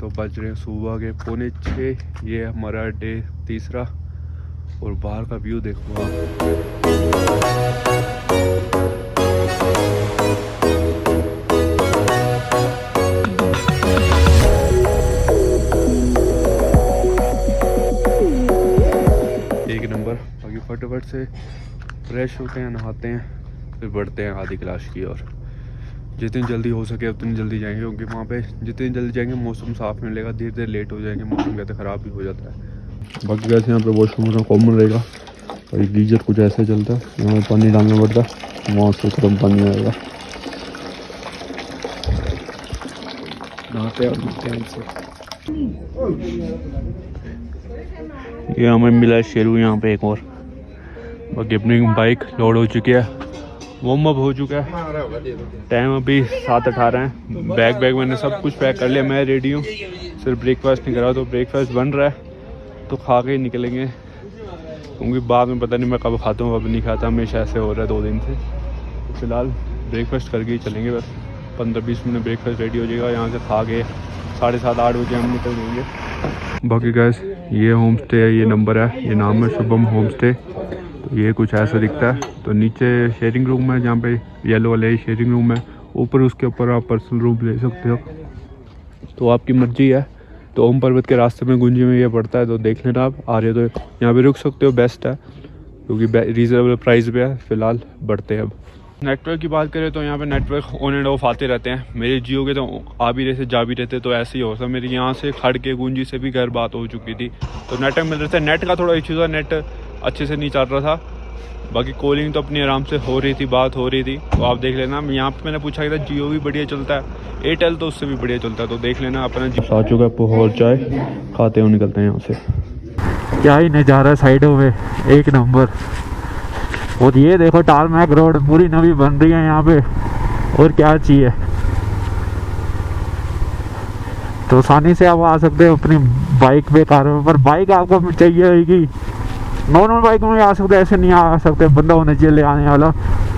तो बज रहे हैं सुबह के 5:45। ये हमारा डे तीसरा और बाहर का व्यू देखो आप। एक नंबर। बाकी फटाफट से फ्रेश होते हैं, नहाते हैं, फिर बढ़ते हैं आधी क्लास की ओर। जितनी जल्दी हो सके उतनी जल्दी जाएंगे, क्योंकि वहाँ पे जितनी जल्दी जाएंगे मौसम साफ़ मिलेगा। धीरे धीरे लेट हो जाएंगे, मौसम कहते ख़राब भी हो जाता है। बाकी वैसे यहाँ पे वॉशरूम कॉमन रहेगा और ये गीजर कुछ ऐसे चलता है, यहाँ पे पानी डालना पड़ता है, वहाँ से गर्म पानी आएगा। नहाते और नहाते हैं इनसे। ये हमें मिला शेरू यहाँ पे एक और। बाकी अपनी बाइक लोड हो चुकी है, वार्म अप हो चुका है। टाइम अभी 7:18 है। बैग मैंने सब कुछ पैक कर लिया, मैं रेडी हूँ। सिर्फ ब्रेकफास्ट नहीं करा, तो ब्रेकफास्ट बन रहा है तो खा के ही निकलेंगे, क्योंकि बाद में पता नहीं मैं कब खाता हूँ कब नहीं खाता। हमेशा ऐसे हो रहा है 2 दिन से। तो फिलहाल ब्रेकफास्ट करके ही चलेंगे, बस 15-20 मिनट ब्रेकफास्ट रेडी हो जाएगा। यहाँ से खा के 7:30-8 बजे हम निकल जाएंगे। बाकी गैस ये होम स्टे है, ये नंबर है, ये नाम है शुभम होम स्टे। तो ये कुछ ऐसा दिखता है। तो नीचे शेयरिंग रूम है, जहाँ पे येलो वाले ही शेयरिंग रूम है। ऊपर उसके ऊपर आप पर्सनल रूम ले सकते हो, तो आपकी मर्जी है। तो ओम पर्वत के रास्ते में गुंजी में ये पड़ता है, तो देख लेना आप आ रहे हो तो यहाँ पे रुक सकते हो, बेस्ट है, क्योंकि रीज़नेबल प्राइस पे है। फ़िलहाल बढ़ते हैं अब। नेटवर्क की बात करें तो यहाँ पे नेटवर्क ऑन एंड ऑफ आते रहते हैं। मेरे जियो के तो आ भी रहे थे जा भी रहते, तो ऐसे ही हो सकता। मेरी यहाँ से खड़ के गुंजी से भी घर बात हो चुकी थी, तो नेटवर्क मिल रहे थे। नेट का थोड़ा इशू था, नेट अच्छे से नहीं चल रहा था। बाकी कॉलिंग तो अपनी आराम से हो रही थी, बात हो रही थी। तो आप देख लेना। यहाँ पे मैंने पूछा था जियो भी बढ़िया चलता है, एयरटेल तो उससे भी बढ़िया चलता है, तो देख लेना अपना। आ चुका है पोहा चाय, खाते हुए निकलते हैं यहाँ से। क्या ही नज़ारा साइडों में, एक नंबर। और ये देखो टारमैक रोड पूरी नवी बन रही है यहाँ पे, और क्या चाहिए। तो आसानी से आप आ सकते हो अपनी बाइक पे, कार पर। बाइक आपको चाहिए होगी, नॉर्मल बाइक में आ सकते, ऐसे नहीं आ सकते, बंदा होना चाहिए ले आने वाला।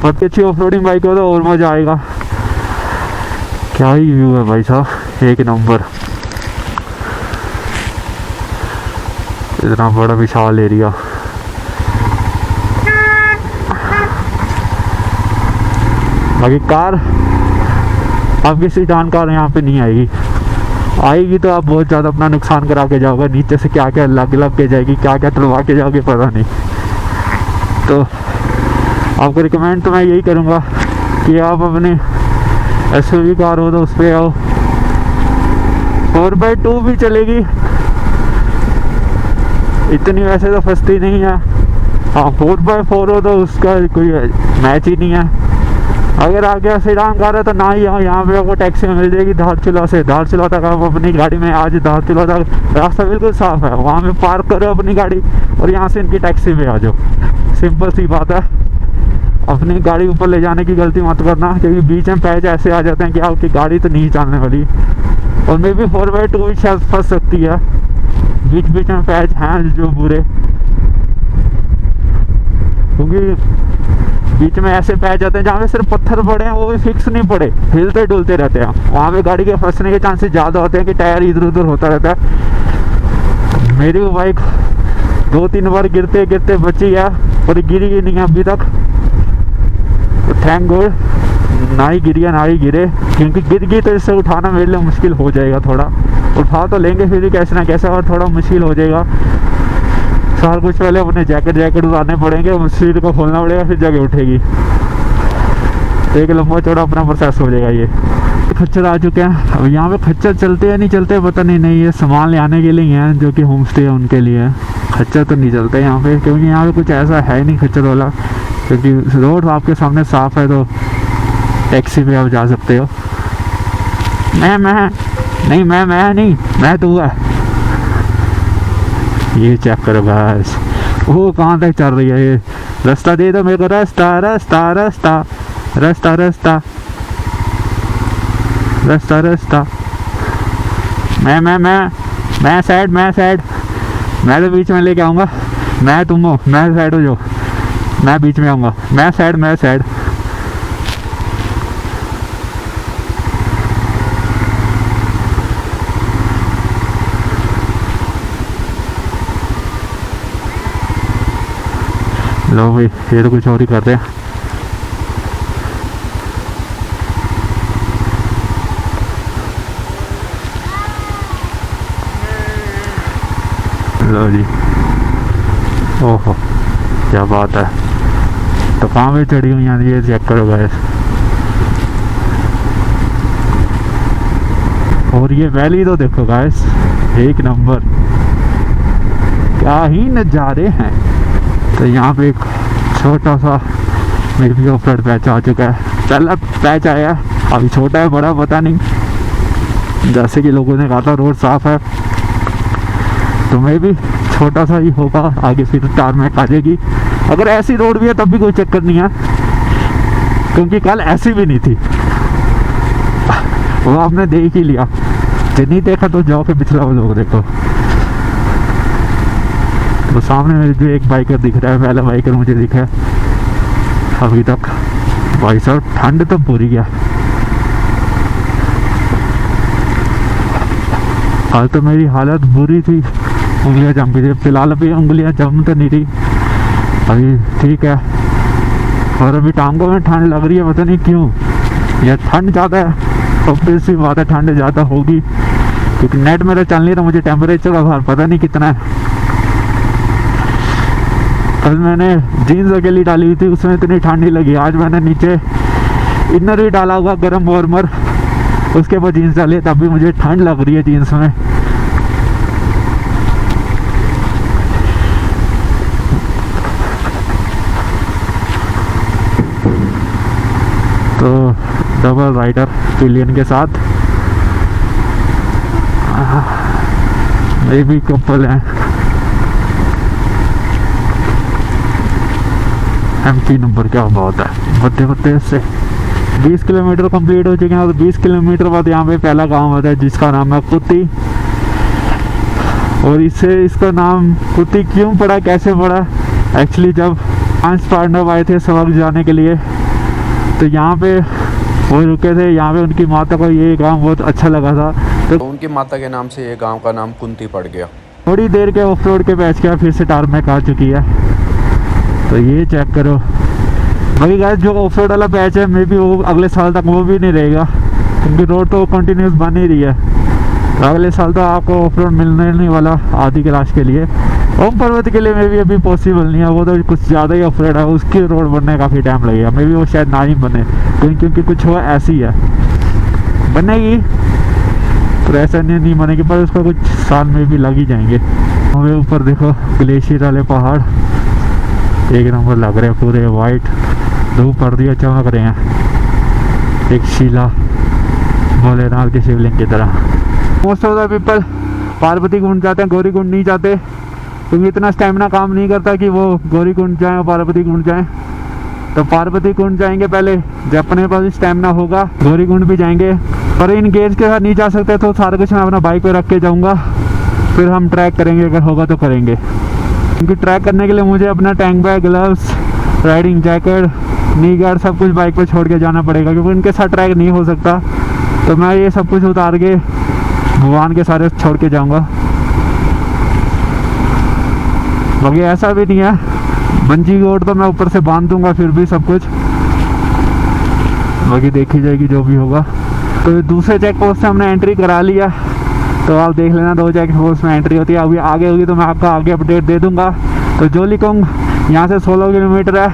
पर अच्छी ऑफ रोडिंग बाइक हो तो और मज़ा आएगा। क्या ही व्यू है भाई साहब, एक नंबर। इतना बड़ा विशाल एरिया। बाकी कार अब किसी जानकार यहाँ पे नहीं आएगी तो आप बहुत ज़्यादा अपना नुकसान करा के जाओगे। नीचे से क्या क्या लग के जाएगी, क्या क्या टलवा के जाओगे पता नहीं। तो आपको रिकमेंड तो मैं यही करूँगा कि आप अपनी SUV कार हो तो उस पर आओ। 4x2 भी चलेगी, इतनी वैसे तो सस्ती नहीं है। हाँ 4x4 हो तो उसका कोई मैच ही नहीं है। अगर आगे सेडान कार है तो ना ही यहाँ पे आपको टैक्सी मिल जाएगी धारचूला से। धारचूला तक आप अपनी गाड़ी में, आज धारचूला तक रास्ता बिल्कुल साफ़ है, वहाँ पे पार्क करो अपनी गाड़ी और यहाँ से इनकी टैक्सी में आ जाओ। सिंपल सी बात है। अपनी गाड़ी ऊपर ले जाने की गलती मत करना, क्योंकि बीच में पैच ऐसे आ जाते हैं कि आपकी गाड़ी तो नहीं चलने वाली। और मे भी 4x2 भी शायद फंस सकती है, बीच में पैच हैं जो बुरे, क्योंकि बीच में ऐसे पैच जाते हैं जहाँ पे सिर्फ पत्थर पड़े हैं, वो भी फिक्स नहीं पड़े, हिलते डुलते रहते हैं। वहाँ पे गाड़ी के फंसने के चांसेस ज़्यादा होते हैं कि टायर इधर उधर होता रहता है। मेरी वो बाइक 2-3 बार गिरते गिरते बची है, और गिरी ही नहीं है अभी तक। तो थैंक गॉड ना ही गिरी है ना ही गिरे, क्योंकि गिर गई तो इससे उठाना मेरे लिए मुश्किल हो जाएगा थोड़ा। उठा तो लेंगे फिर भी कैसे ना कैसे, और थोड़ा मुश्किल हो जाएगा। सार कुछ पहले अपने जैकेट उतारने पड़ेंगे, सीट को खोलना पड़ेगा, फिर जगह उठेगी। तो एक लंबा चौड़ा अपना प्रोसेस हो जाएगा। ये खच्चर आ चुके हैं। अब यहाँ पे खच्चर चलते या नहीं चलते पता नहीं ये सामान ले आने के लिए हैं, जो कि होम स्टे है उनके लिए। खच्चर तो नहीं चलते यहाँ पे, क्योंकि यहाँ पे कुछ ऐसा है नहीं खच्चर वाला, क्योंकि रोड आपके सामने साफ़ है। तो टैक्सी में आप जा सकते हो। मैं तू है। ये चेक करो बस, वो कहाँ तक चल रही है ये। रास्ता दे दो मेरे को, रास्ता रास्ता रास्ता रास्ता रास्ता रास्ता रास्ता। मैं साइड मैं तो बीच में लेके आऊँगा। तुम हो, मैं साइड हो जाओ, मैं बीच में आऊँगा। मैं साइड। लो भाई, ये तो कुछ और ही कर रहे हैं। लो जी, ओहो क्या बात है। तो कहाँ पे चढ़ी हुई हैं ये, चेक करो गाइस। और ये वैली तो देखो गाइस, एक नंबर, क्या ही नज़ारे हैं। तो यहाँ पे एक छोटा सा मेरे भी ऑफ रोड पैच आ चुका है। पहला पैच आया, अभी छोटा है बड़ा पता नहीं, जैसे कि लोगों ने कहा था रोड साफ है, तो मैं भी छोटा सा ही होगा, आगे फिर टारमैक आ जाएगी। अगर ऐसी रोड भी है तब भी कोई चक्कर नहीं है, क्योंकि कल ऐसी भी नहीं थी, वो आपने देख ही लिया। जो नहीं देखा तो जाओ के पिछला वो लोग देखो। तो सामने में जो एक बाइकर दिख रहा है, पहला बाइकर मुझे दिखा है अभी तक। भाई साहब ठंड तो पूरी गया। कल तो मेरी हालत बुरी थी, उंगलियां जम गई थी। फिलहाल अभी उंगलियां जम तो नहीं रही, अभी ठीक है। और अभी टांगों में ठंड लग रही है, पता नहीं क्यों। यह ठंड ज़्यादा है, ऑब्वियस सी बात है ठंड ज़्यादा होगी, क्योंकि नेट मेरा चल नहीं रहा, मुझे टेम्परेचर का बाहर पता नहीं कितना है। कल मैंने जीन्स अकेली डाली हुई थी, उसमें इतनी ठंड नहीं लगी। आज मैंने नीचे इनर भी डाला हुआ गर्म वार्मर, उसके बाद जीन्स डाली, तब भी मुझे ठंड लग रही है जीन्स में। तो डबल राइडर पिलियन के साथ ये भी कपल है। MP नंबर, क्या बात है। मध्य प्रदेश से 20 किलोमीटर कंप्लीट हो चुके हैं, और 20 किलोमीटर बाद यहाँ पे पहला गांव आता है जिसका नाम है कुत्ती। और इससे इसका नाम कुत्ती क्यों पड़ा, कैसे पड़ा, एक्चुअली जब 5 पार्टनर आए थे सबक जाने के लिए, तो यहाँ पे वो रुके थे। यहाँ पे उनकी माता को ये गांव बहुत अच्छा लगा था, तो उनकी माता के नाम से ये गांव का नाम कुंती पड़ गया। थोड़ी देर के ऑफ रोड के बैच के फिर से टारमैक आ चुकी है। तो ये चेक करो। बाकी गाइस जो ऑफ रोड वाला पैच है, मे बी वो अगले साल तक वो भी नहीं रहेगा, क्योंकि रोड तो कंटिन्यूस बन ही रही है। तो अगले साल तो आपको ऑफ रोड मिलने नहीं वाला आदि कैलाश के लिए। ओम पर्वत के लिए मे बी अभी पॉसिबल नहीं है, वो तो कुछ ज़्यादा ही ऑफ रोड है, उसकी रोड बनने काफ़ी टाइम लगेगा। मे बी वो शायद ना ही बने, क्योंकि कुछ हुआ ऐसी है, बनेगी तो ऐसा नहीं बनेगी, पर उसको कुछ साल में भी लग ही जाएंगे। हमें ऊपर देखो ग्लेशियर वाले पहाड़ एक नंबर लग रहे हैं, पूरे वाइट, धूप पड़ रही है, चमक रहे हैं, एक शिला भोलेनाथ के शिवलिंग की तरह। Most of the people Parvati Kund जाते हैं, गौरी कुंड नहीं जाते, क्योंकि इतना स्टेमिना काम नहीं करता कि वो गौरी कुंड जाएँ और पार्वती कुंड जाएँ। तो पार्वती कुंड जाएंगे पहले, जब अपने पास स्टेमिना होगा गौरी कुंड भी जाएंगे। पर इन गेज के साथ नहीं जा सकते, तो सारा कुछ मैं अपना बाइक पे रख के जाऊंगा, फिर हम ट्रैक करेंगे, अगर होगा तो करेंगे। क्योंकि ट्रैक करने के लिए मुझे अपना tank bag, gloves, riding jacket, नी गार्ड सब कुछ बाइक पे छोड़ के जाना पड़ेगा, क्योंकि उनके साथ ट्रैक नहीं हो सकता। तो मैं ये सब कुछ उतार के भगवान के सारे छोड़ के जाऊँगा। बाकी ऐसा भी नहीं है, बंजी कोड तो मैं ऊपर से बांध दूंगा, फिर भी सब कुछ बाकी देखी जाएगी जो भी होगा। तो दूसरे चेक पोस्ट से हमने एंट्री करा लिया, तो आप देख लेना 2 चेक पोस्ट में एंट्री होती है। अभी आगे होगी तो मैं आपका आगे अपडेट दे दूंगा। तो जोलीकोंग यहाँ से 16 किलोमीटर है,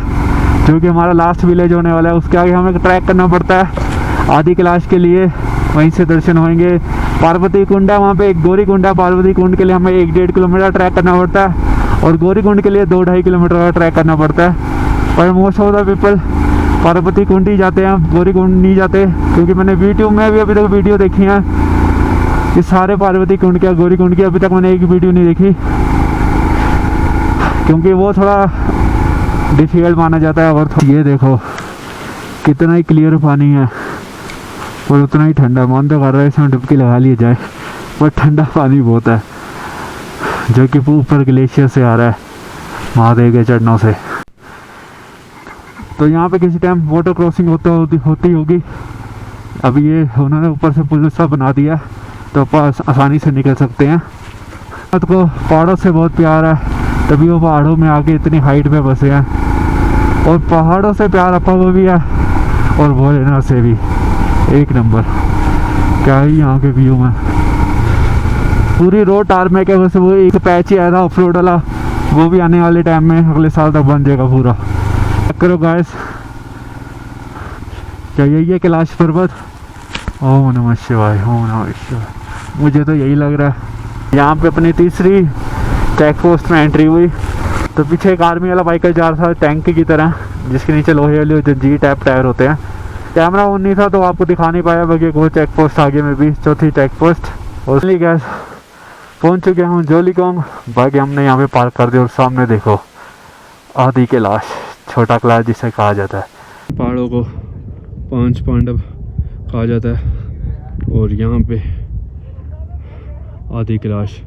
जो कि हमारा लास्ट विलेज होने वाला है। उसके आगे हमें ट्रैक करना पड़ता है आदि कैलाश के लिए, वहीं से दर्शन होंगे। पार्वती कुंड है, वहाँ पे एक गौरी कुंड है। पार्वती कुंड के लिए हमें 1-1.5 किलोमीटर ट्रैक करना पड़ता है, और गौरी कुंड के लिए 2-2.5 किलोमीटर का ट्रैक करना पड़ता है। पर most of the people Parvati Kund ही जाते हैं, गौरी कुंड नहीं जाते, क्योंकि मैंने यूट्यूब में भी अभी तक वीडियो देखी है कि सारे पार्वती कुंड के, गौरी कुंड की अभी तक मैंने एक वीडियो नहीं देखी, क्योंकि वो थोड़ा डिफिकल्ट माना जाता है। और ये देखो कितना ही क्लियर पानी है और उतना ही ठंडा। मन तो कर रहा है इसमें डुबकी लगा ली जाए, पर ठंडा पानी बहुत है, जो कि ऊपर ग्लेशियर से आ रहा है, महादेव के चरणों से। तो यहाँ पे किसी टाइम वाटर क्रॉसिंग होती होगी। अभी ये उन्होंने ऊपर से पुल सा बना दिया, तो पास आसानी से निकल सकते हैं। तो पहाड़ों से बहुत प्यार है, तभी वो पहाड़ों में आके इतनी हाइट पे बसे हैं। और पहाड़ों से प्यार अपा वो भी है और भोलेनाथ से भी एक नंबर। क्या ही यहाँ के व्यू में, पूरी रोड टारमेक है। वैसे वो एक पैच ही आया था ऑफ रोड वाला, वो भी आने वाले टाइम में अगले साल तक बन जाएगा पूरा। करो गाइस, क्या यही है कैलाश पर्वत? ओम नमः शिवाय, ओम नमः शिवाय। मुझे तो यही लग रहा है। यहाँ पे अपनी तीसरी चेक पोस्ट में एंट्री हुई, तो पीछे एक आर्मी वाला बाइकर जा रहा था टैंक की तरह, जिसके नीचे लोहे वाले जो जी टाइप टायर होते हैं। कैमरा ऑन नहीं था तो आपको दिखा नहीं पाया, बाकी एक वो चेक पोस्ट आगे में भी, चौथी चेक पोस्ट। और गैस पहुँच चुके हैं जोलीकोंग। बाकी हमने यहाँ पे पार्क कर दिया और सामने देखो आदि कैलाश, छोटा कैलाश जिसे कहा जाता है। पहाड़ों को 5 पांडव कहा जाता है और यहाँ पे आदि कैलाश।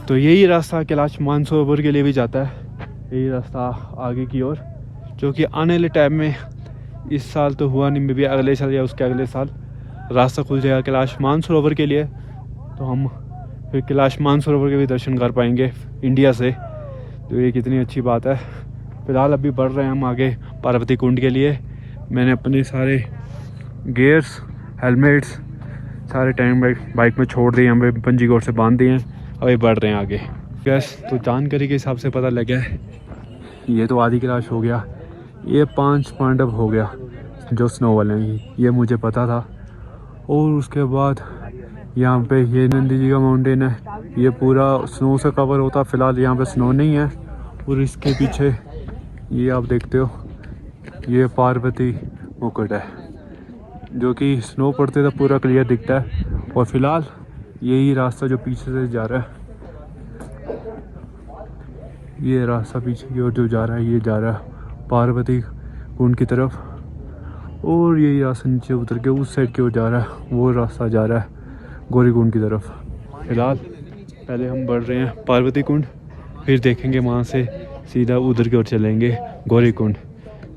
तो यही रास्ता कैलाश मानसरोवर के लिए भी जाता है, यही रास्ता आगे की ओर, जो कि आने वाले टाइम में, इस साल तो हुआ नहीं, मे भी अगले साल या उसके अगले साल रास्ता खुल जाएगा कैलाश मानसरोवर के लिए। तो हम फिर कैलाश मानसरोवर के भी दर्शन कर पाएंगे इंडिया से, तो ये कितनी अच्छी बात है। फिलहाल अभी बढ़ रहे हैं हम आगे पार्वती कुंड के लिए। मैंने अपने सारे गियर्स, हेलमेट्स, सारे टैंक बाइक में छोड़ दिए, हमें पंजी कोड से बांध दिए हैं, अभी बढ़ रहे हैं आगे। गैस तो जानकारी के हिसाब से पता लगा है, ये तो आदि कैलाश हो गया, ये 5 पांडव हो गया जो स्नो वाले हैं, ये मुझे पता था। और उसके बाद यहाँ पे ये नंदी जी का माउंटेन है, ये पूरा स्नो से कवर होता, फिलहाल यहाँ पे स्नो नहीं है। और इसके पीछे ये आप देखते हो, ये पार्वती मुकुट है, जो कि स्नो पड़ते तो पूरा क्लियर दिखता है। और फिलहाल यही रास्ता जो पीछे से जा रहा है, ये रास्ता पीछे की ओर जो जा रहा है, ये जा रहा है पार्वती कुंड की तरफ। और यही रास्ता नीचे उतर के उस साइड की ओर जा रहा है, वो रास्ता जा रहा है गौरी कुंड की तरफ। फिलहाल पहले हम बढ़ रहे हैं पार्वती कुंड, फिर देखेंगे वहाँ से सीधा उधर की ओर चलेंगे गौरी कुंड।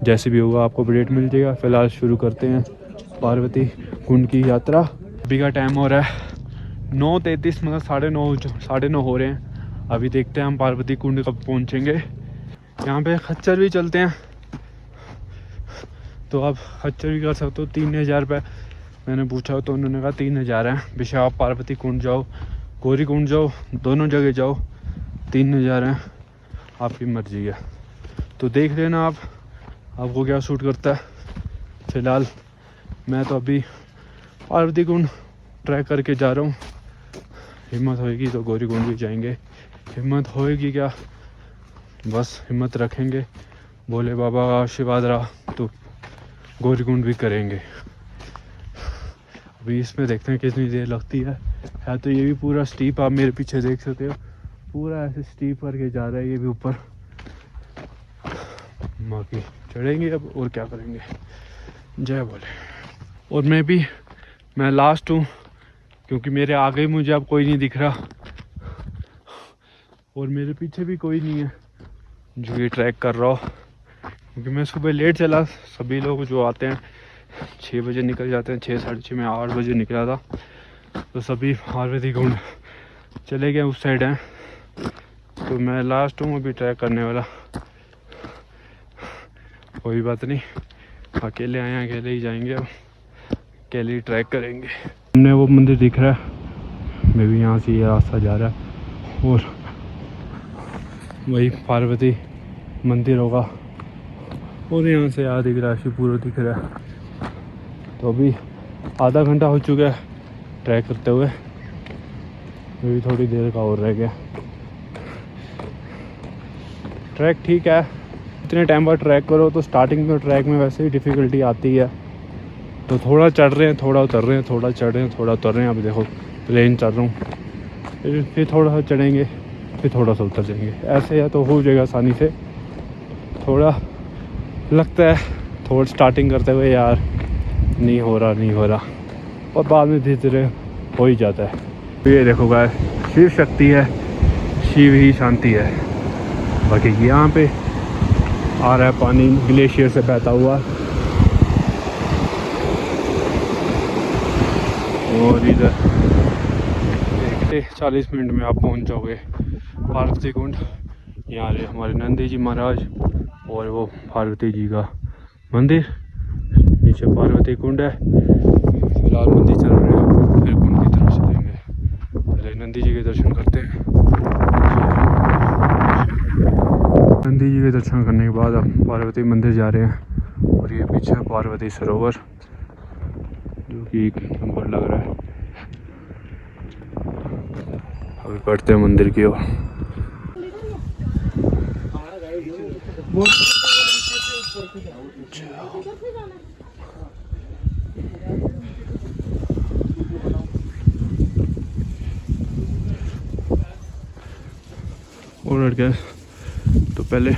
जैसे भी होगा आपको अपडेट मिल जाएगा। फिलहाल शुरू करते हैं पार्वती कुंड की यात्रा। अभी का टाइम हो रहा है 9:33, मतलब 9:30 हो रहे हैं। अभी देखते हैं हम पार्वती कुंड कब पहुंचेंगे। यहाँ पे खच्चर भी चलते हैं, तो आप खच्चर भी कर सकते हो। 3000 रुपये मैंने पूछा तो उन्होंने कहा 3000 है। बेशक आप पार्वती कुंड जाओ, गौरी कुंड जाओ, दोनों जगह जाओ, 3000 है, आपकी मर्जी है। तो देख लेना आप, आपको क्या सूट करता है। फ़िलहाल मैं तो अभी पार्वती कुंड ट्रैक करके जा रहा हूँ। हिम्मत होएगी तो गौरी कुंड भी जाएंगे, हिम्मत होएगी क्या, बस हिम्मत रखेंगे, भोले बाबा का आशीर्वाद रहा तो गौरी कुंड भी करेंगे। अभी इसमें देखते हैं कितनी देर लगती है। तो ये भी पूरा स्टीप, आप मेरे पीछे देख सकते हो, पूरा ऐसे स्टीप करके जा रहा है ये भी ऊपर। बाकी चढ़ेंगे अब और क्या करेंगे। जय भोले। और मैं लास्ट हूँ, क्योंकि मेरे आगे मुझे अब कोई नहीं दिख रहा और मेरे पीछे भी कोई नहीं है जो ये ट्रैक कर रहा हो, क्योंकि मैं सुबह लेट चला। सभी लोग जो आते हैं 6 बजे निकल जाते हैं, 6 साढ़े 6 में 8 बजे निकला था, तो सभी पार्वती कुंड चले गए, उस साइड हैं। तो मैं लास्ट हूँ अभी ट्रैक करने वाला। कोई बात नहीं, अकेले आए हैं, अकेले ही जाएंगे, अब अकेले ही ट्रैक करेंगे। हमने वो मंदिर दिख रहा है, मैं भी यहाँ से ये रास्ता जा रहा है और वही पार्वती मंदिर होगा। और यहाँ से आदि कैलाश पूरा दिख रहा है। तो अभी आधा घंटा हो चुका है ट्रैक करते हुए, अभी थोड़ी देर का और रह गया। ट्रैक ठीक है, इतने टाइम बाद ट्रैक करो तो स्टार्टिंग में ट्रैक में वैसे ही डिफ़िकल्टी आती है। तो थोड़ा चढ़ रहे हैं, थोड़ा उतर रहे हैं, थोड़ा चढ़ रहे हैं, थोड़ा उतर रहे हैं। अभी देखो प्लेन चढ़ रहा हूँ, फिर थोड़ा सा चढ़ेंगे, फिर थोड़ा सा उतर जाएंगे। ऐसे है तो हो जाएगा आसानी से। थोड़ा लगता है थोड़ा स्टार्टिंग करते हुए यार नहीं हो रहा, और बाद में धीरे धीरे हो ही जाता है। तो ये देखो गाइस, शिव शक्ति है, शिव ही शांति है। बाकी यहाँ पे आ रहा है पानी ग्लेशियर से बहता हुआ। और इधर 40 मिनट में आप पहुंच जाओगे पार्वती कुंड। यहाँ रहे हमारे नंदी जी महाराज और वो पार्वती जी का मंदिर, नीचे पार्वती कुंड है। फिलहाल मंदिर चल रहे हैं, फिर कुंड की तरफ चलेंगे। पहले नंदी जी के दर्शन करते हैं। नंदी जी के दर्शन करने के बाद अब पार्वती मंदिर जा रहे हैं। और ये पीछे पार्वती सरोवर जो कि एक नंबर लग रहा है। अभी बढ़ते हैं मंदिर की ओर। और गए तो पहले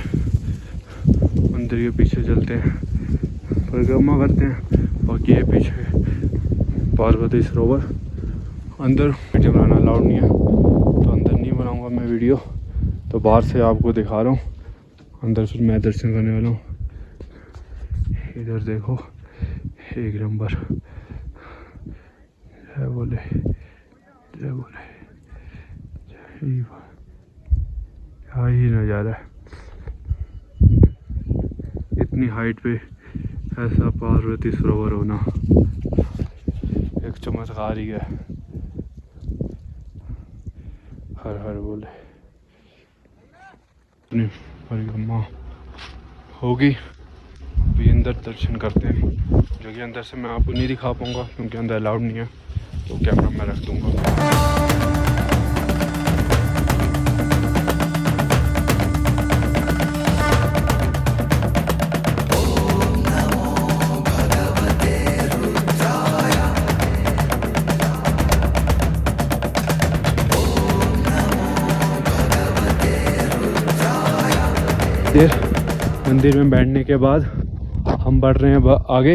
मंदिर के पीछे चलते हैं, परिक्रमा करते हैं। बाकी ये पीछे पार्वती सरोवर। अंदर वीडियो बनाना अलाउड नहीं है तो अंदर नहीं बनाऊंगा मैं वीडियो, तो बाहर से आपको दिखा रहा हूँ। अंदर फिर मैं दर्शन करने वाला हूँ। इधर देखो एक नंबर, जय बोले जय बोले, क्या ही नज़ारा है। इतनी हाइट पे ऐसा पार्वती सरोवर होना एक चमत्कार ही है। हर हर बोले। अपनी परिक्रमा होगी, अभी अंदर दर्शन करते हैं, जो कि अंदर से मैं आपको नहीं दिखा पाऊंगा क्योंकि अंदर अलाउड नहीं है, तो कैमरा मैं रख दूंगा। मंदिर में बैठने के बाद हम बढ़ रहे हैं आगे।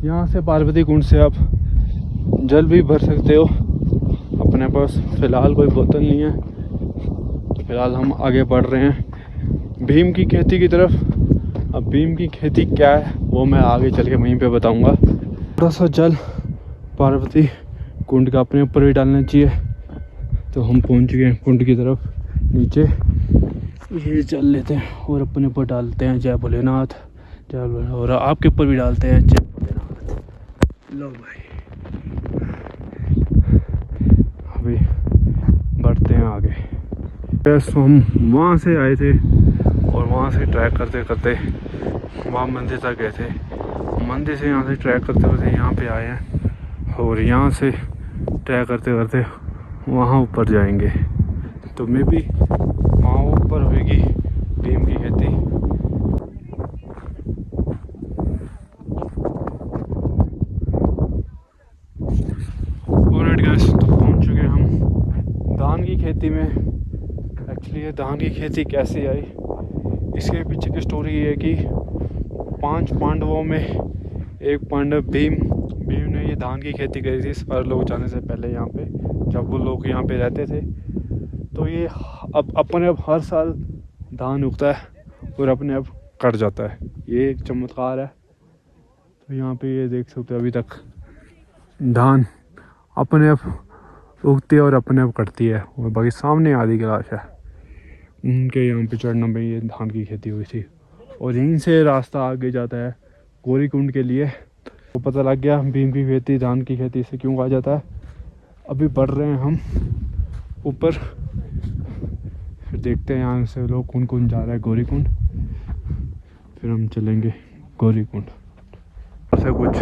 यहाँ से पार्वती कुंड से आप जल भी भर सकते हो। अपने पास फ़िलहाल कोई बोतल नहीं है, तो फिलहाल हम आगे बढ़ रहे हैं भीम की खेती की तरफ। अब भीम की खेती क्या है वो मैं आगे चल के वहीं पे बताऊंगा। थोड़ा सा जल पार्वती कुंड का अपने ऊपर भी डालना चाहिए। तो हम पहुँच गए कुंड की तरफ नीचे। ये चल लेते हैं और अपने ऊपर डालते हैं जय भोलेनाथ, जय भोलेनाथ। और आपके ऊपर भी डालते हैं जय भोलेनाथ। लो भाई, अभी बढ़ते हैं आगे। बस हम वहाँ से आए थे और वहाँ से ट्रैक करते करते वहाँ मंदिर तक गए थे। मंदिर से यहाँ से ट्रैक करते करते यहाँ पे आए हैं और यहाँ से ट्रैक करते करते वहाँ ऊपर जाएंगे। तो मैं भी वहाँ ऊपर होगी भीम की खेती। और गैस तो पहुँच चुके हम धान की खेती में। एक्चुअली ये धान की खेती कैसे आई, इसके पीछे की स्टोरी ये है कि 5 पांडवों में एक पांडव भीम ने ये धान की खेती करी थी सारे लोग जाने से पहले। यहाँ पे जब वो लोग यहाँ पे रहते थे तो ये अब अपने आप हर साल धान उगता है और अपने आप कट जाता है। ये एक चमत्कार है। तो यहाँ पे ये देख सकते हो अभी तक धान अपने आप उगती है और अपने आप कटती है। और बाकी सामने आदि कैलाश है, उनके यहाँ पे चढ़ना में ये धान की खेती हुई थी। और यहीं से रास्ता आगे जाता है गौरी कुंड के लिए। तो पता लग गया भीम की खेती धान की खेती से क्यों कहा जाता है। अभी बढ़ रहे हैं हम ऊपर, फिर देखते हैं यहाँ से लोग कौन कौन जा रहा है गौरी कुंड, फिर हम चलेंगे गौरी कुंड। ऐसा कुछ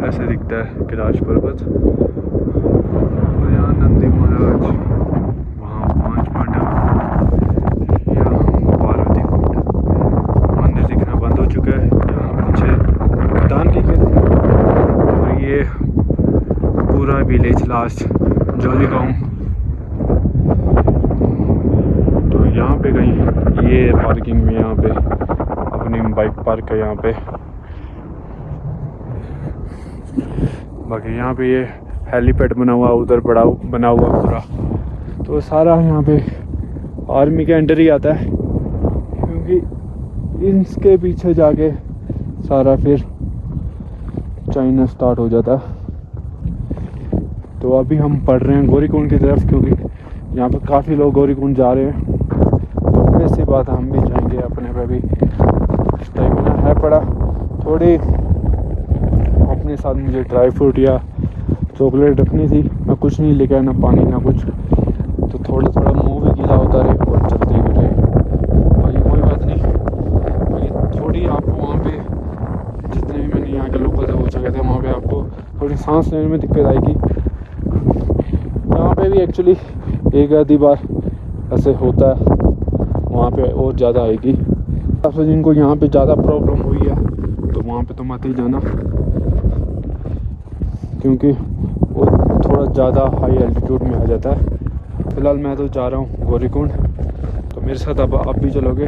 ऐसे दिखता है कैलाश पर्वत। और यहाँ नंदी महाराज, वहाँ 5 पांडव, यहाँ पार्वती कुंड। मंदिर दिखना बंद हो चुका है। यहाँ पीछे धान की खेती और ये पूरा विलेज लास्ट जोली गाँव। तो यहाँ पे कहीं ये पार्किंग में यहाँ पे अपनी बाइक पार्क है यहाँ पे। बाकी यहाँ पे ये हेलीपैड बना हुआ, उधर बड़ा बना हुआ पूरा। तो सारा यहाँ पे आर्मी के अंडर ही आता है क्योंकि इसके पीछे जाके सारा फिर चाइना स्टार्ट हो जाता है। तो अभी हम पढ़ रहे हैं गौरीकुंड की तरफ, क्योंकि यहाँ पर काफ़ी लोग गौरीकुंड जा रहे हैं। तो वैसी बात हम भी जाएंगे, अपने पे भी स्टेमिना है पड़ा। थोड़ी अपने साथ मुझे ड्राई फ्रूट या चॉकलेट रखनी थी, मैं कुछ नहीं लेके आया, ना पानी ना कुछ। तो थोड़ा थोड़ा मुँह भी गीला होता रहे और चलते भी रहे। बाकी कोई बात नहीं, बाकी थोड़ी आपको वहाँ पे जितने भी मैंने यहाँ के लोकल से पूछा गए थे, वहाँ पे आपको थोड़ी सांस लेने में दिक्कत आएगी। यहाँ पे भी एक्चुअली एक आधी बार ऐसे होता है, वहाँ पे और ज़्यादा आएगी। आपसे जिनको यहाँ पे ज़्यादा प्रॉब्लम हुई है तो वहाँ पे तो मत ही जाना, क्योंकि वो थोड़ा ज़्यादा हाई एल्टीट्यूड में आ जाता है। फ़िलहाल मैं तो जा रहा हूँ गौरीकुंड, तो मेरे साथ अब आप भी चलोगे।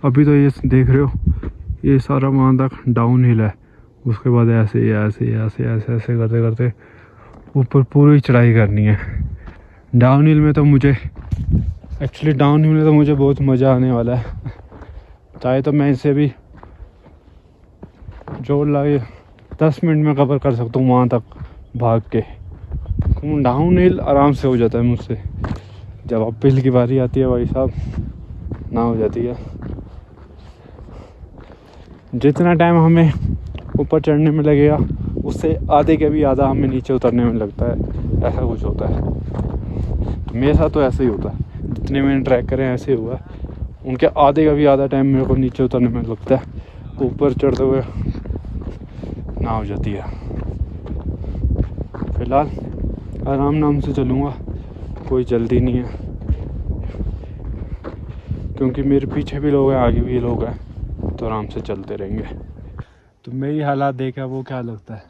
अभी तो ये देख रहे हो, ये सारा वहाँ तक डाउन हिल है, उसके बाद ऐसे ऐसे ऐसे ऐसे ऐसे करते करते ऊपर पूरी चढ़ाई करनी है। डाउन हिल में तो मुझे बहुत मज़ा आने वाला है। चाहे तो मैं इसे भी जोर लाके 10 मिनट में कवर कर सकता हूँ वहाँ तक भाग के। डाउन हिल आराम से हो जाता है मुझसे, जब अप हिल की बारी आती है भाई साहब ना हो जाती है। जितना टाइम हमें ऊपर चढ़ने में लगेगा उससे आधे के भी आधा हमें नीचे उतरने में लगता है, ऐसा कुछ होता है। तो मेरे साथ तो ऐसा ही होता है, जितने मैंने ट्रैक करे ऐसे हुआ है। उनके आधे का भी आधा टाइम मेरे को नीचे उतरने में लगता है, ऊपर चढ़ते हुए ना हो जाती है। फ़िलहाल आराम से चलूँगा, कोई जल्दी नहीं है, क्योंकि मेरे पीछे भी लोग हैं, आगे भी लोग हैं, तो आराम से चलते रहेंगे। तो मेरी हालात देखा वो क्या लगता है,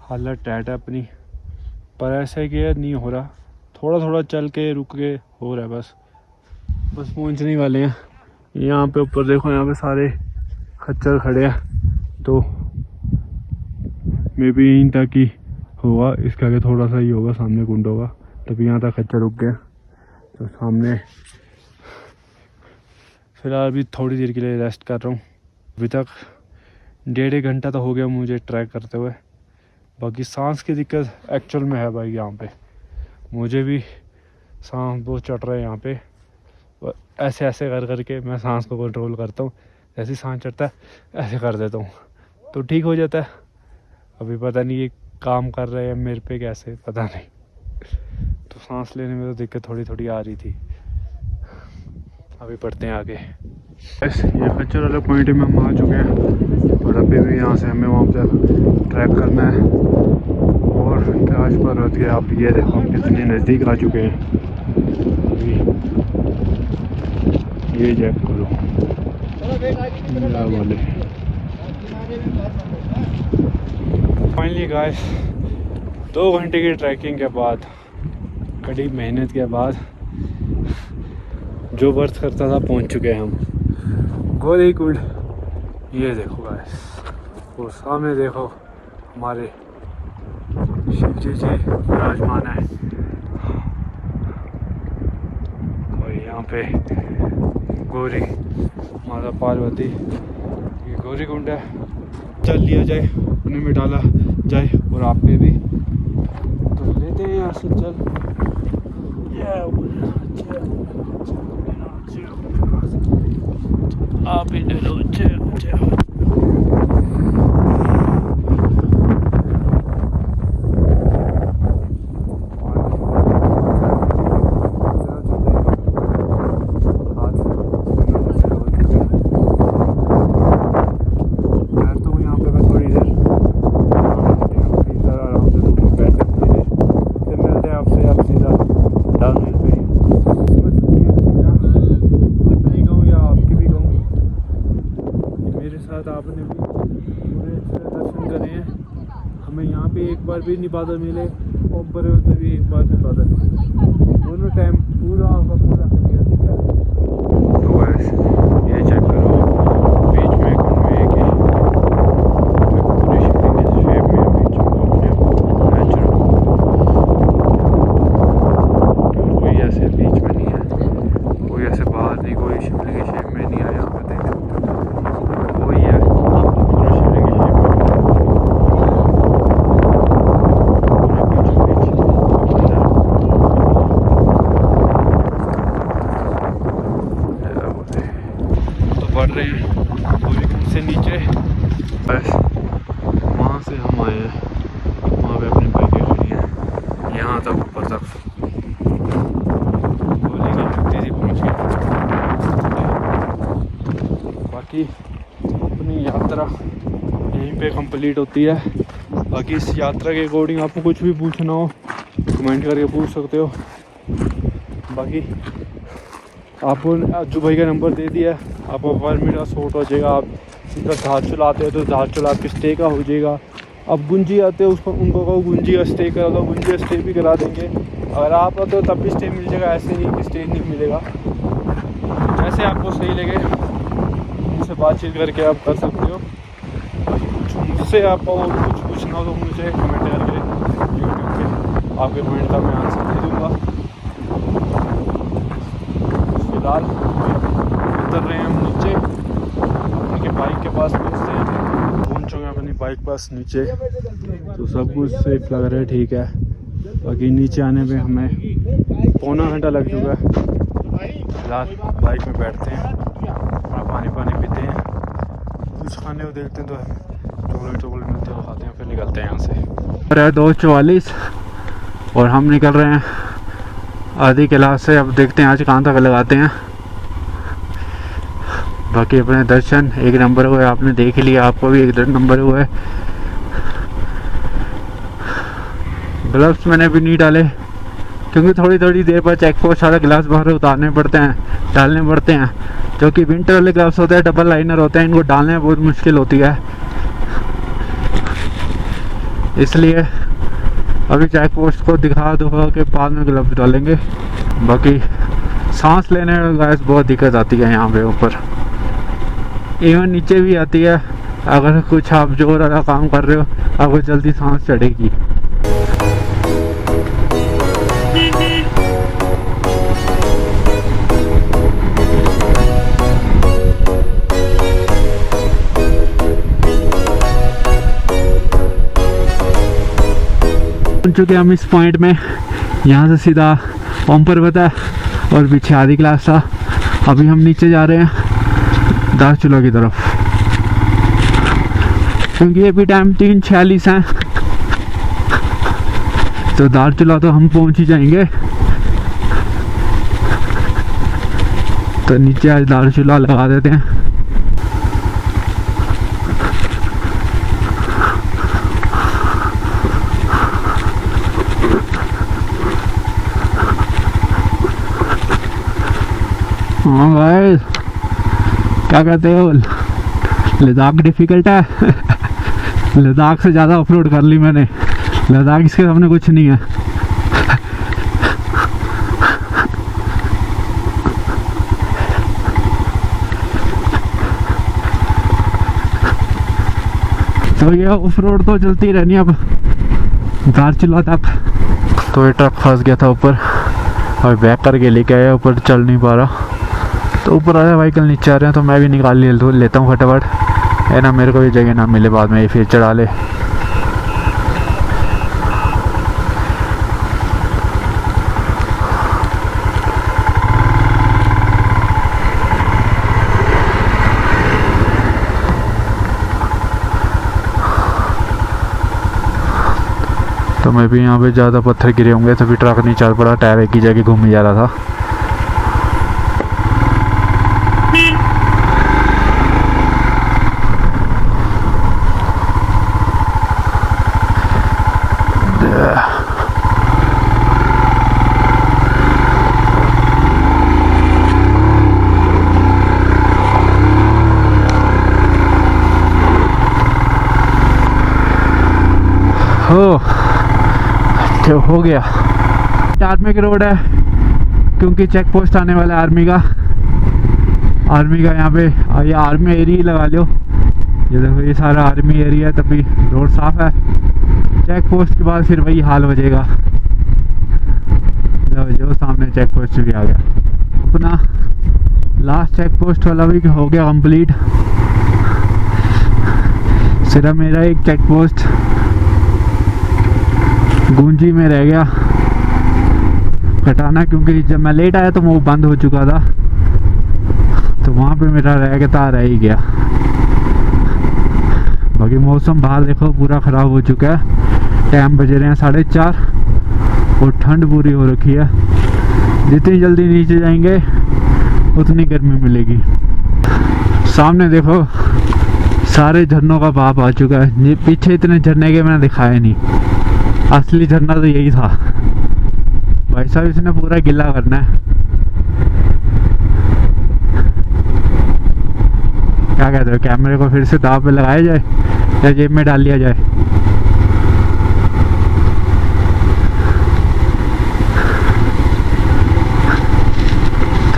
हालत टाइट है अपनी, पर ऐसे कि नहीं हो रहा, थोड़ा थोड़ा चल के रुक के हो रहा है। बस पहुंचने ही वाले हैं। यहाँ पे ऊपर देखो, यहाँ पे सारे खच्चर खड़े हैं, तो मे बी यहीं तक ही होगा, इसके आगे थोड़ा सा ही होगा, सामने कुंड होगा, तभी यहाँ तक खच्चर रुक गए। तो सामने फ़िलहाल अभी थोड़ी देर के लिए रेस्ट कर रहा हूँ। अभी तक 1.5 घंटा तो हो गया मुझे ट्रैक करते हुए। बाकी सांस की दिक्कत एक्चुअल में है भाई, यहाँ पे मुझे भी सांस बहुत चढ़ रहा है यहाँ पे। ऐसे ऐसे कर करके मैं सांस को कंट्रोल करता हूँ, जैसे सांस चढ़ता है ऐसे कर देता हूँ तो ठीक हो जाता है। अभी पता नहीं ये काम कर रहे हैं मेरे पे कैसे, पता नहीं। तो सांस लेने में तो दिक्कत थोड़ी थोड़ी आ रही थी। अभी बढ़ते हैं आगे। ये खच्चर वाले पॉइंट में हम आ चुके हैं, और अभी भी यहाँ से हमें वहाँ पर ट्रैक करना है। और कैलाश पर्वत के आप ये देखो कितने नज़दीक आ चुके हैं। अभी ये चेक करो वाले। फाइनली गाइस 2 घंटे की ट्रैकिंग के बाद, कड़ी मेहनत के बाद, जो वर्थ करता था पहुंच चुके हैं हम गौरीकुंड। ये देखो गाइस, वो सामने देखो हमारे शिव जी विराजमान है, और यहाँ पे गौरी माता पार्वती। ये गौरीकुंड है, चल लिया जाए, उन्हें में डाला जाए, और आप पे भी तो लेते हैं यहाँ से चल। आप ही ले लो। आपने भी पूरे अच्छे दर्शन करे हैं। हमें यहाँ पे एक बार भी नहीं बादल मिले, और पर्वत में भी एक बार भी बादल मिले, दोनों टाइम पूरा क्लियर दिखा है। तो बस ये चेक करो, बीच में एक ही पूरी शिवलिंग के शेप में बीच में नेचुरल, कोई ऐसे बीच में नहीं है, कोई ऐसे बाहर नहीं, कोई शिवलिंग के शेप में नहीं है। यहाँ पे देख सकते हो वही है, पूरा शिवलिंग के शेप में। बढ़ रहे हैं गोलीकुंड से नीचे। बस वहाँ से हम आए हैं, वहाँ पे अपनी बाइकें खड़ी हैं, यहाँ तक ऊपर तक तेजी पहुँच गए। बाकी अपनी यात्रा यहीं पे कंप्लीट होती है। बाकी इस यात्रा के अकॉर्डिंग आपको कुछ भी पूछना हो कमेंट करके पूछ सकते हो। बाकी आपको जो भाई का नंबर दे दिया, आपको 5 मिनट का शॉर्ट हो जाएगा। आप सीधा धारचूला आते हो तो धारचूला आपके स्टे का हो जाएगा। अब गुंजी आते हो उसको उनको कहो गुंजी का स्टे करा दो, गुंजी का स्टे भी करा देंगे। अगर आप आते हो तब भी स्टे मिल जाएगा, ऐसे नहीं कि स्टे नहीं मिलेगा। जैसे आपको सही लगे उनसे बातचीत करके आप कर सकते हो। मुझसे आपको कुछ पूछना हो तो मुझे कमेंट करके यूट्यूब पे आपके कमेंट का मैं आंसर दे दूँगा। फिलहाल उतर रहे हैं हम नीचे, उनके बाइक के पास पहुँचते हैं। पहुँच चुके हैं अपनी बाइक पास नीचे, तो सब कुछ सेफ लग रहा है, ठीक है। बाकी नीचे आने में हमें पौना घंटा लग चुका है। फिलहाल बाइक में बैठते हैं, अपना पानी पीते हैं, कुछ खाने को देखते हैं तो चॉकलेट मिलते हैं, खाते हैं, फिर निकलते हैं यहाँ से। 2:44 और हम निकल रहे हैं आधी क्लास से। अब देखते हैं आज कहाँ तक लगाते हैं। बाकी अपने दर्शन 1 नंबर हुए, आपने देख लिया, आपको भी 1 नंबर हुए। ग्लव्स मैंने भी नहीं डाले क्योंकि थोड़ी थोड़ी देर पर चेक पोस्ट वाला ग्लव्स बाहर उतारने पड़ते हैं, डालने पड़ते हैं। जो कि विंटर वाले ग्लव्स होते हैं, डबल लाइनर होते हैं, इनको डालने में बहुत मुश्किल होती है। इसलिए अभी चेक पोस्ट को दिखा दो के बाद में ग्लव्स डालेंगे। बाकी सांस लेने में गैस बहुत दिक्कत आती है यहाँ पे ऊपर, इवन नीचे भी आती है। अगर कुछ आप जोर वाला काम कर रहे हो आपको जल्दी सांस चढ़ेगी। पहुंच चुके हम इस पॉइंट में। यहाँ से सीधा ओम पर्वत है और पीछे आधी क्लास था। अभी हम नीचे जा रहे हैं दारचूला की तरफ, क्योंकि अभी टाइम 3:46 है, तो दारचूला तो हम पहुंच ही जाएंगे। तो नीचे आज दारचूला लगा देते हैं। हाँ भाई, क्या कहते हो, लद्दाख डिफ़िकल्ट है। लद्दाख से ज़्यादा ऑफ-रोड कर ली मैंने, लद्दाख इसके सामने कुछ नहीं है। तो ये ऑफ-रोड तो चलती रहनी अब दारचूला तक। तो ये ट्रक फंस गया था ऊपर और बैक करके लेके आया, ऊपर चल नहीं पा रहा। तो ऊपर आ रहा है व्हीकल, नीचे आ रहे हैं, तो मैं भी निकाल लेता हूँ फटाफट, है ना, मेरे को भी जगह ना मिले बाद में ये फिर चढ़ा ले। तो मैं भी यहाँ पे ज़्यादा पत्थर गिरे होंगे तभी ट्रक नहीं चल पड़ा, टायर एक ही जगह घूम जा रहा था। तो हो गया। आर्मी की रोड है क्योंकि चेक पोस्ट आने वाला है आर्मी का यहाँ पे। ये आर्मी एरिया लगा लो, ये देखो ये सारा आर्मी एरिया है, तभी रोड साफ है। चेक पोस्ट के बाद फिर वही हाल हो जाएगा। जो सामने चेक पोस्ट भी आ गया, अपना लास्ट चेक पोस्ट वाला भी हो गया कंप्लीट। सिर्फ मेरा एक चेक पोस्ट गुंजी में रह गया कटाना, क्योंकि जब मैं लेट आया तो वो बंद हो चुका था। तो वहाँ पे मेरा रह ही गया। बाकी मौसम बाहर देखो पूरा ख़राब हो चुका है। टाइम बज रहे हैं 4:30 और ठंड पूरी हो रखी है। जितनी जल्दी नीचे जाएंगे उतनी गर्मी मिलेगी। सामने देखो सारे झरनों का बाप आ चुका है। ये पीछे इतने झरने के मैंने दिखाए नहीं, असली झरना तो यही था। भाई साहब इसने पूरा गिला करना है। क्या कहते हो, कैमरे को फिर से दाव पे लगाया जाए या जेब में डाल लिया जाए?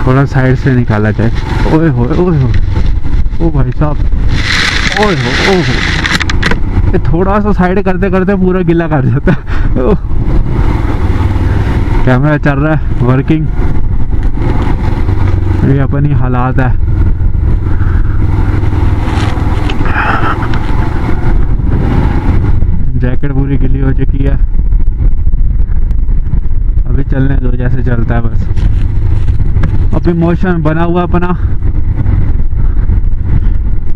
थोड़ा साइड से निकाला जाए। ओए हो ओ भाई साहब, ओए हो ये थोड़ा सा साइड करते करते पूरा गिला कर जाता है। कैमरा चल रहा है वर्किंग। ये अपनी हालात है। जैकेट पूरी गिली हो चुकी है। अभी चलने दो जैसे चलता है बस। अभी मोशन बना हुआ अपना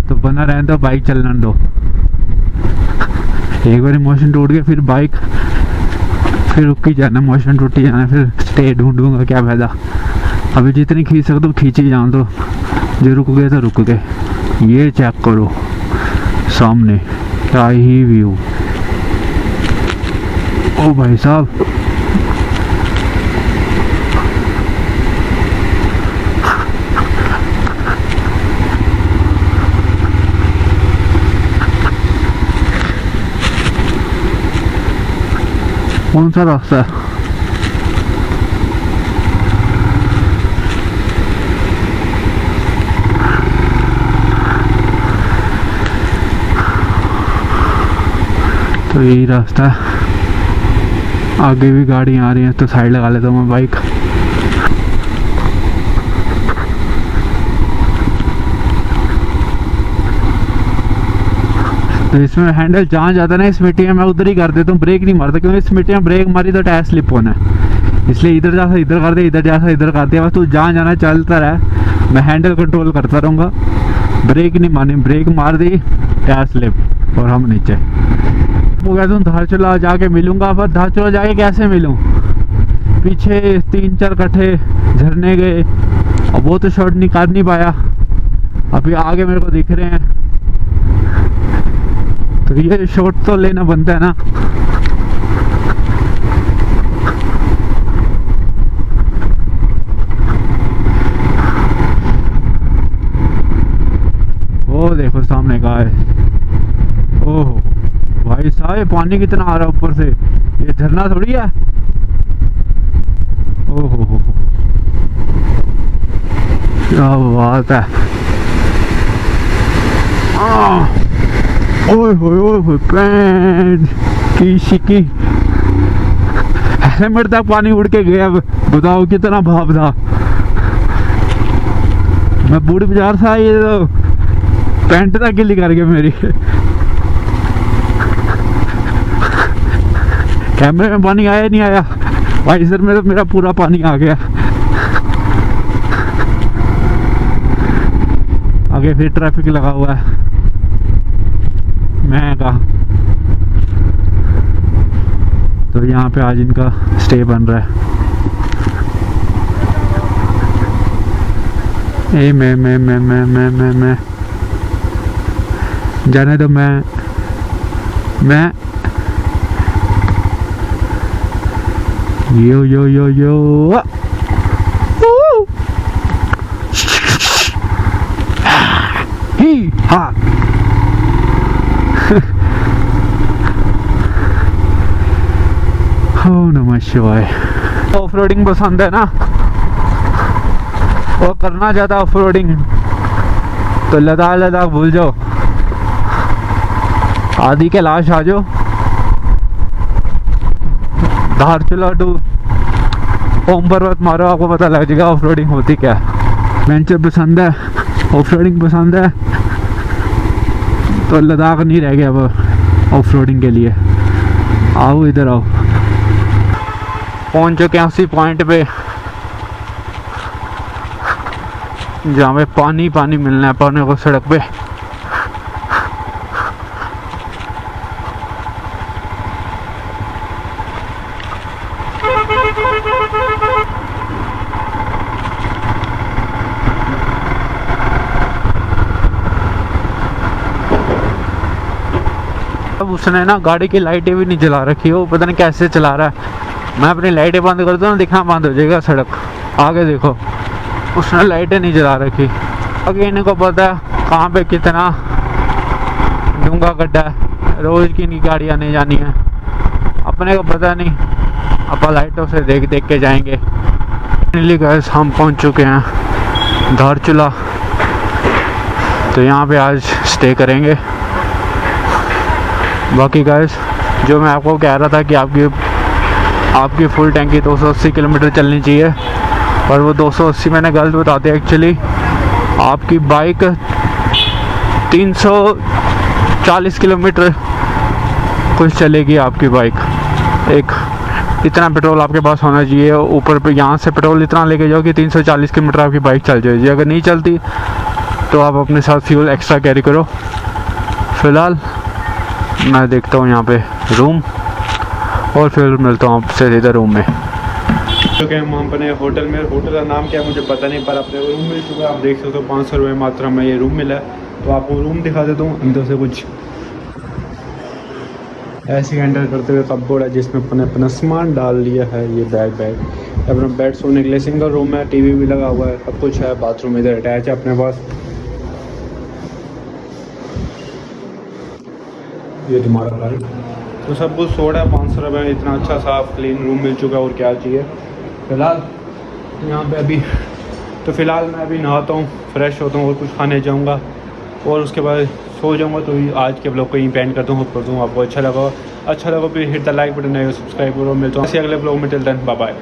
तो बना रहने दो, बाइक चलने दो। एक बार मोशन टूट गया फिर बाइक फिर रुक ही जाना, मोशन टूट ही जाना, फिर स्टे ढूंढूंगा क्या फायदा। अभी जितनी खींच सकते हो खींच ही जाओ, तो जो रुक गए तो रुक गए। ये चेक करो सामने क्या ही व्यू। ओ भाई साहब, कौन सा रास्ता है? तो यही रास्ता है। आगे भी गाड़ी आ रही है तो साइड लगा लेता हूँ मैं बाइक। तो इसमें हैंडल जहाँ जाता है ना इस मिट्टी में, मैं उधर ही कर देता हूँ, ब्रेक नहीं मारता, क्योंकि इस मिट्टी में ब्रेक मारी तो टायर स्लिप होना है। इसलिए इधर जा इधर कर दे, इधर जा इधर कर दिया, बस तू जहाँ जाना चलता रहा। मैं हैंडल कंट्रोल करता रहूँगा, ब्रेक नहीं मारनी। ब्रेक मार दी टायर स्लिप और हम नीचे। वो कहता हूँ धारचूला जाके मिलूँगा, पर धारचूला जाके कैसे मिलूँ? पीछे 3-4 कट्ठे झरने गए, और वो तो शॉट नहीं कर नहीं पाया। अभी आगे मेरे को दिख रहे हैं, तो ये शॉट तो लेना बनता है ना। वो देखो सामने का है। ओह भाई साहब, पानी कितना आ रहा है ऊपर से, ये झरना थोड़ी है। ओहो क्या बात है। ओए होए पैन की शिकी, हेलमेट तक पानी उड़ के गया। बताओ कितना भाप था। मैं बूढ़ी बाजार था, ये तो पैंट तक गिली कर गया मेरी। कैमरे में पानी आया नहीं आया, वाइजर में तो मेरा पूरा पानी आ गया। आगे फिर ट्रैफिक लगा हुआ है। मैं कहा तो यहाँ पे आज इनका स्टे बन रहा है। ए मैं जाने दो। मैं यो ही हाँ। ओम नमः शिवाय। ऑफ रोडिंग पसंद है ना, और करना चाहता ऑफ रोडिंग तो लद्दाख भूल जाओ, आदि के लाश आ जाओ। धारचूला टू ओम पर्वत मारो, आपको पता लग जाएगा ऑफ रोडिंग होती क्या है। वेंचर पसंद है, ऑफ रोडिंग पसंद है, तो लद्दाख नहीं रह गया अब ऑफ रोडिंग के लिए। आओ इधर आओ। पहुंच चुके हैं उसी पॉइंट पे जहाँ पे पानी पानी मिलना है पानी को सड़क पे। अब उसने ना गाड़ी की लाइटें भी नहीं जला रखी हो, पता नहीं कैसे चला रहा है। मैं अपनी लाइटें बंद कर दूँ ना, दिखना बंद हो जाएगा सड़क। आगे देखो, उसने लाइटें नहीं जला रखी। आगे इनको पता है कहाँ पे कितना डूंगा गड्ढा है, रोज की नहीं गाड़ी आने जानी है, अपने को पता नहीं। अपन लाइटों से देख देख के जाएंगे। फाइनली गाइस हम पहुँच चुके हैं धारचूला, तो यहाँ पे आज स्टे करेंगे। बाकी गाइस जो मैं आपको कह रहा था कि आपकी फुल टैंकी 280 किलोमीटर चलनी चाहिए, और वो 280 मैंने गलत बता दिया। एक्चुअली आपकी बाइक 340 किलोमीटर कुछ चलेगी आपकी बाइक। एक इतना पेट्रोल आपके पास होना चाहिए, ऊपर पे यहाँ से पेट्रोल इतना लेके जाओ कि 340 किलोमीटर आपकी बाइक चल जाएगी। अगर नहीं चलती तो आप अपने साथ फ्यूल एक्स्ट्रा कैरी करो। फ़िलहाल मैं देखता हूँ यहाँ पे रूम, और फिर मिलता हूँ आपसे सीधा रूम में। चुके हम अपने होटल में। होटल का नाम क्या है मुझे पता नहीं, पर अपने रूम मिल चुका है। आप देख सकते हो 500 रुपये मात्रा में ये रूम मिला है। तो आपको रूम दिखा देता हूँ। अंदर से कुछ ऐसे एंटर करते हुए कपबोर्ड है जिसमें अपने अपना सामान डाल लिया है। ये बैग अपना बेड सोने के लिए, सिंगल रूम है, टीवी भी लगा हुआ है, सब कुछ है। बाथरूम इधर अटैच है अपने पास। ये तुम्हारा भाई, तो सब कुछ सोड़ा है 500 रुपये में। इतना अच्छा साफ क्लीन रूम मिल चुका है, और क्या चाहिए। फ़िलहाल यहाँ पे अभी तो फ़िलहाल मैं अभी नहाता हूँ, फ्रेश होता हूँ और कुछ खाने जाऊँगा, और उसके बाद सो जाऊँगा। तो आज के ब्लॉग को यहीं पेंड करता हूँ। होप करता हूँ आपको अच्छा लगा। फिर हिट द लाइक बटन, नहीं सब्सक्राइब करो। मिलता हूँ अगले ब्लॉग में। Till then bye bye.